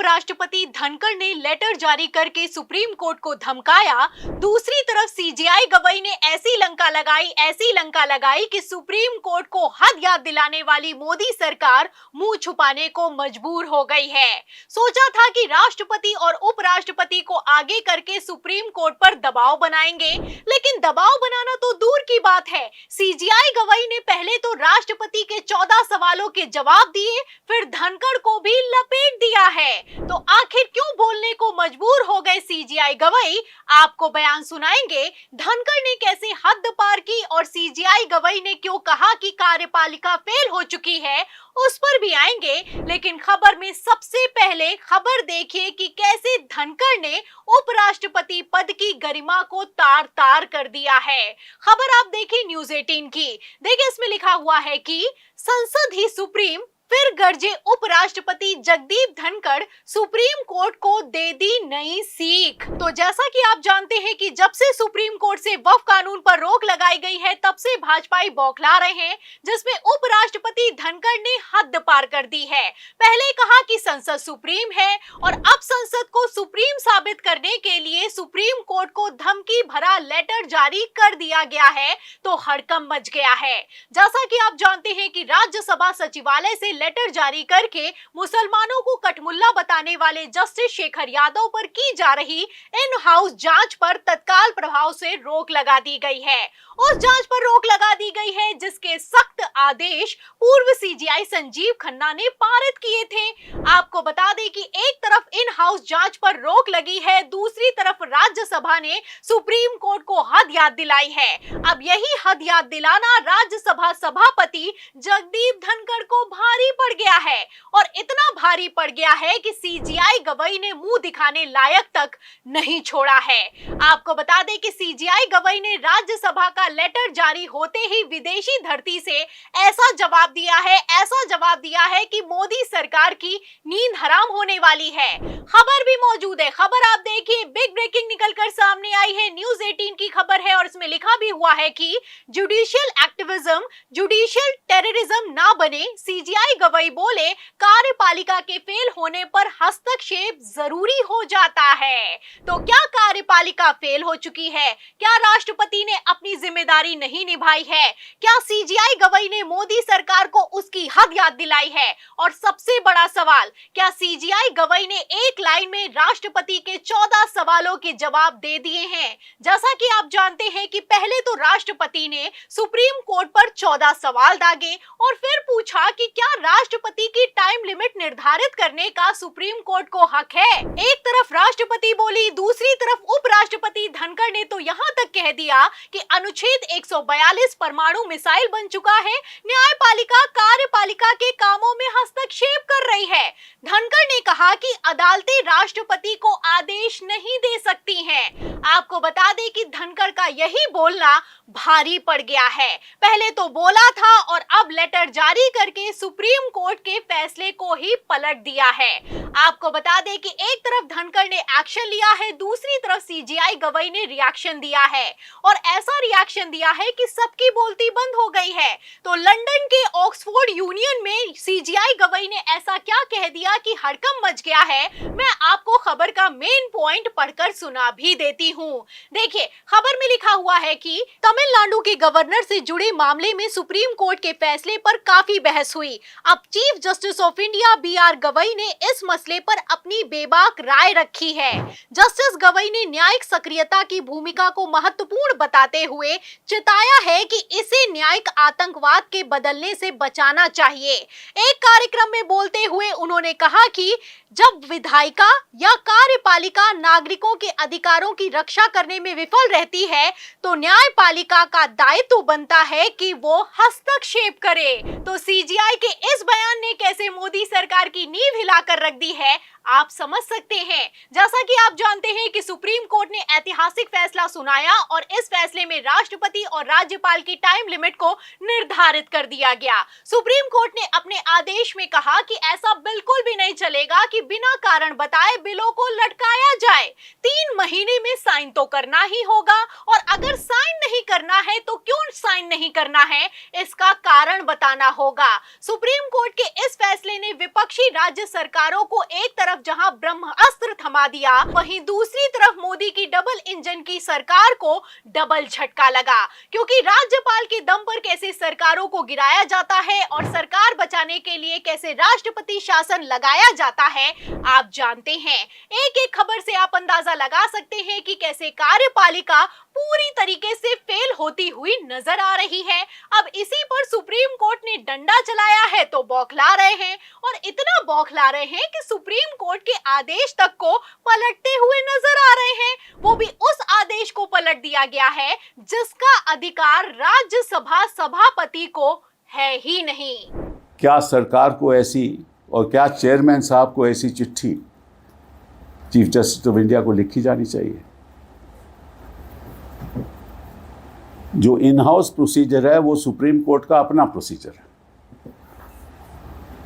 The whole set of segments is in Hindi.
उपराष्ट्रपति धनखड़ ने लेटर जारी करके सुप्रीम कोर्ट को धमकाया, दूसरी तरफ सीजेआई गवई ने ऐसी लंका लगाई कि सुप्रीम कोर्ट को हद याद दिलाने वाली मोदी सरकार मुंह छुपाने को मजबूर हो गई है। सोचा था कि राष्ट्रपति और उपराष्ट्रपति को आगे करके सुप्रीम कोर्ट पर दबाव बनाएंगे, लेकिन दबाव बनाना तो दूर की बात है। सीजेआई गवई ने पहले तो राष्ट्रपति के 14 सवालों के जवाब दिए, फिर धनखड़ को भी लपेट दिया है। तो आखिर क्यों बोलने को मजबूर हो गए सीजेआई गवई, आपको बयान सुनाएंगे। धनखड़ ने कैसे हद पार की और सीजेआई गवई ने क्यों कहा कि कार्यपालिका फेल हो चुकी है, उस पर भी आएंगे। लेकिन खबर में सबसे पहले खबर देखिए कि कैसे धनखड़ ने उपराष्ट्रपति पद की गरिमा को तार तार कर दिया है। खबर आप देखिए न्यूज़ 18 की। देखिए इसमें लिखा हुआ है कि संसद ही सुप्रीम, फिर गरजे उपराष्ट्रपति जगदीप धनखड़, सुप्रीम कोर्ट को दे दी नई सीख। तो जैसा कि आप जानते हैं कि जब से सुप्रीम कोर्ट से वक्फ कानून पर रोक लगाई गई है, तब से भाजपाई बौखला रहे हैं, जिसमें उपराष्ट्रपति धनखड़ ने हद पार कर दी है। पहले कहा कि संसद सुप्रीम है और अब संसद को सुप्रीम साबित करने के लिए सुप्रीम कोर्ट को धमकी भरा लेटर जारी कर दिया गया है, तो हड़कंप मच गया है। जैसा कि आप जानते हैं कि राज्यसभा सचिवालय से लेटर जारी करके मुसलमानों को कठमुल्ला बताने वाले जस्टिस शेखर यादव पर की जा रही इन हाउस जांच पर तत्काल प्रभाव से रोक लगा दी गई है। उस जांच पर रोक लगा दी गई है जिसके सख्त आदेश पूर्व सीजेआई संजीव खन्ना ने पारित किए थे। आपको बता दें कि एक तरफ इन हाउस जांच पर रोक लगी है, दूसरी तरफ राज्यसभा ने सुप्रीम कोर्ट को हद याद दिलाई है। अब यही हद याद दिलाना राज्यसभा सभापति जगदीप धनखड़ को भारी पड़ गया है, और इतना भारी पड़ गया है कि सीजेआई गवई ने मुंह दिखाने लायक तक नहीं छोड़ा है। आपको बता दें कि सीजेआई गवई ने राज्यसभा का लेटर जारी होते ही विदेशी धरती से ऐसा जवाब दिया है कि मोदी सरकार की नींद हराम होने वाली है। खबर भी मौजूद है, खबर आप देखिए, बिग ब्रेकिंग निकलकर सामने आई है। न्यूज़ 18 की खबर है और इसमें लिखा भी हुआ है कि जुडिशियल एक्टिविज्म जुडिशियल टेररिज्म ना बने, सीजेआई गवई बोले कार्यपालिका के फेल होने पर हस्तक्षेप जरूरी हो जाता है। तो क्या कार्यपालिका फेल हो चुकी है? क्या राष्ट्रपति ने अपनी जिम्मेदारी नहीं निभाई है? क्या सीजेआई गवई ने मोदी सरकार को उसकी हद याद दिलाई है? और सबसे बड़ा सवाल, क्या सीजेआई गवई ने एक लाइन में राष्ट्रपति के 14 सवालों के जवाब दे दिए हैं? जैसा कि आप जानते हैं कि पहले तो राष्ट्रपति ने सुप्रीम कोर्ट पर 14 सवाल दागे और फिर पूछा कि क्या राष्ट्रपति की टाइम लिमिट निर्धारित करने का सुप्रीम कोर्ट को हक है। एक तरफ राष्ट्रपति बोली, दूसरी तरफ उपराष्ट्रपति धनखड़ ने तो यहाँ तक कह दिया कि अनुच्छेद 142 परमाणु मिसाइल बन चुका है, न्यायपालिका कार्यपालिका के कामों में हस्तक्षेप कर रही है। धनखड़ ने कहा कि अदालतें राष्ट्रपति को आदेश नहीं दे सकती हैं। आपको बता दें कि धनखड़ का यही बोलना भारी पड़ गया है। पहले तो बोला था और अब लेटर जारी करके सुप्रीम कोर्ट के फैसले को ही पलट दिया है। आपको बता दें कि एक तरफ धनखड़ ने एक्शन लिया है, दूसरी तरफ सीजेआई गवई ने रिएक्शन दिया है, और ऐसा रिएक्शन दिया है कि सबकी बोलती बंद हो गई है। तो लंदन के ऑक्सफोर्ड यूनियन में सीजेआई गवई ने ऐसा क्या कह दिया कि हड़कंप मच गया है। मैं आपको खबर का मेन पॉइंट पढ़कर सुना भी देती हूँ। देखिए खबर में लिखा हुआ है कि तमिलनाडु के गवर्नर से जुड़े मामले में सुप्रीम कोर्ट के फैसले पर काफी बहस हुई। अब chief justice of India B R Gavai ने इस मसले पर अपनी बेबाक राय रखी है। जस्टिस गवई ने न्यायिक सक्रियता की भूमिका को महत्वपूर्ण बताते हुए चिताया है कि इसे न्यायिक आतंकवाद के बदलने से बचाना चाहिए। एक कार्यक्रम में बोलते हुए उन्होंने कहा कि जब विधायिका या कार्यपालिका नागरिकों के अधिकारों की रक्षा करने में विफल रहती है, तो न्यायपालिका का दायित्व बनता है कि वो हस्तक्षेप करे। तो सीजेआई के इस बयान ने कैसे मोदी सरकार की नींव हिलाकर रख दी है, आप समझ सकते हैं। जैसा कि आप जानते हैं कि सुप्रीम कोर्ट ने ऐतिहासिक फैसला सुनाया और इस फैसले में राष्ट्रपति और राज्यपाल की टाइम लिमिट को निर्धारित कर दिया गया। सुप्रीम कोर्ट ने अपने आदेश में कहा कि ऐसा बिल्कुल भी नहीं चलेगा कि बिना कारण बताए बिलों को लटकाया जाए। 3 महीने में साइन तो करना ही होगा, और अगर साइन नहीं करना है तो क्यों साइन नहीं करना है, इसका कारण बताना होगा। सुप्रीम कोर्ट के इस फैसले ने विपक्षी राज्य सरकारों को एक तरफ तरफ जहां ब्रह्मास्त्र थमा दिया, वहीं दूसरी तरफ मोदी की डबल इंजन की सरकार को डबल झटका लगा, क्योंकि राज्यपाल के दम पर कैसे सरकारों को गिराया जाता है और सरकार बचाने के लिए कैसे राष्ट्रपति शासन लगाया जाता है आप जानते हैं। एक एक खबर से आप अंदाजा लगा सकते हैं कि कैसे कार्यपालिका पूरी तरीके से फेल होती हुई नजर आ रही है। अब इसी पर सुप्रीम कोर्ट ने डंडा चलाया है तो बौखला रहे हैं, और इतना बौखला रहे हैं कि सुप्रीम कोर्ट के आदेश तक को पलटते हुए नजर आ रहे हैं। वो भी उस आदेश को पलट दिया गया है जिसका अधिकार राज्यसभा सभापति को है ही नहीं। क्या सरकार को ऐसी और क्या चेयरमैन साहब को ऐसी चिट्ठी चीफ जस्टिस ऑफ इंडिया को लिखी जानी चाहिए? जो इन हाउस प्रोसीजर है वो सुप्रीम कोर्ट का अपना प्रोसीजर है,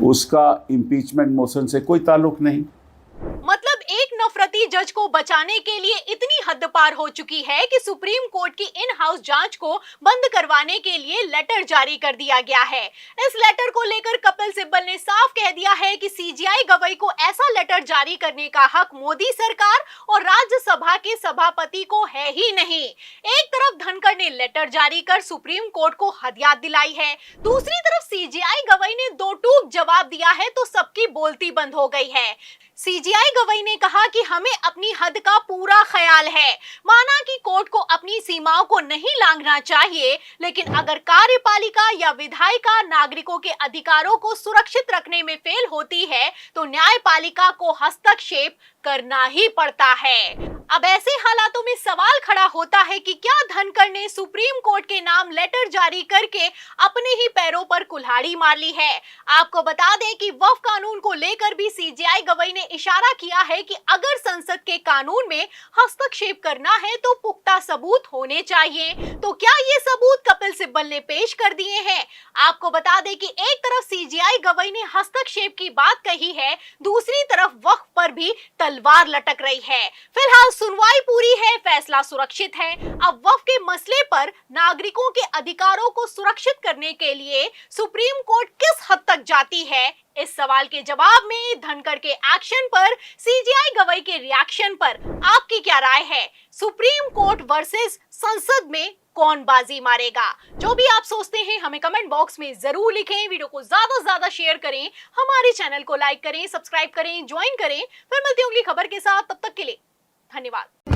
उसका इम्पीचमेंट मोशन से कोई ताल्लुक नहीं। मतलब एक नफरती जज को बचाने के लिए इतनी हद पार हो चुकी है कि सुप्रीम कोर्ट की इन हाउस जांच को बंद करवाने के लिए लेटर जारी कर दिया गया है। इस लेटर को लेकर कपिल सिब्बल ने साफ कह दिया है कि सीजीआई गवई को ऐसा लेटर जारी करने का हक मोदी सरकार और राज्यसभा के सभापति को है ही नहीं। एक तरफ धनखड़ ने लेटर जारी कर सुप्रीम कोर्ट को हद याद दिलाई है, दूसरी तरफ सीजीआई गवई ने दो टूक जवाब दिया है तो सबकी बोलती बंद हो गई है। सीजीआई गवई ने कहा कि हमें अपनी हद का पूरा ख्याल है, माना कि कोर्ट को अपनी सीमाओं को नहीं लांघना चाहिए, लेकिन अगर कार्यपालिका या विधायिका नागरिकों के अधिकारों को सुरक्षित रखने में फेल होती है तो न्यायपालिका को हस्तक्षेप करना ही पड़ता है। अब ऐसे हालातों में सवाल खड़ा होता है कि क्या धनखड़ ने सुप्रीम कोर्ट के नाम लेटर जारी करके अपने ही पैरों पर कुल्हाड़ी मार ली है। आपको बता दें कि वक्फ कानून को लेकर भी सीजीआई गवई ने इशारा किया है कि अगर संसद के कानून में हस्तक्षेप करना है तो पुख्ता सबूत होने चाहिए। तो क्या ये सबूत कपिल सिब्बल ने पेश कर दिए हैं? आपको बता दें कि एक तरफ सीजीआई गवई ने हस्तक्षेप की बात कही है, दूसरी तरफ वक्फ पर भी तलवार लटक रही है। फिलहाल सुनवाई पूरी है, फैसला सुरक्षित है। अब वक्फ के मसले पर नागरिकों के अधिकारों को सुरक्षित करने के लिए सुप्रीम कोर्ट किस हद तक जाती है, इस सवाल के जवाब में धनखड़ के एक्शन पर, सीजीआई गवई के रिएक्शन पर आपकी क्या राय है? सुप्रीम कोर्ट वर्सेस संसद में कौन बाजी मारेगा? जो भी आप सोचते हैं हमें कमेंट बॉक्स में जरूर लिखें। वीडियो को ज्यादा से ज्यादा शेयर करें, हमारे चैनल को लाइक करें, सब्सक्राइब करें, ज्वाइन करें। फिर मिलती हूँ अगली खबर के साथ, तब तक के लिए धन्यवाद।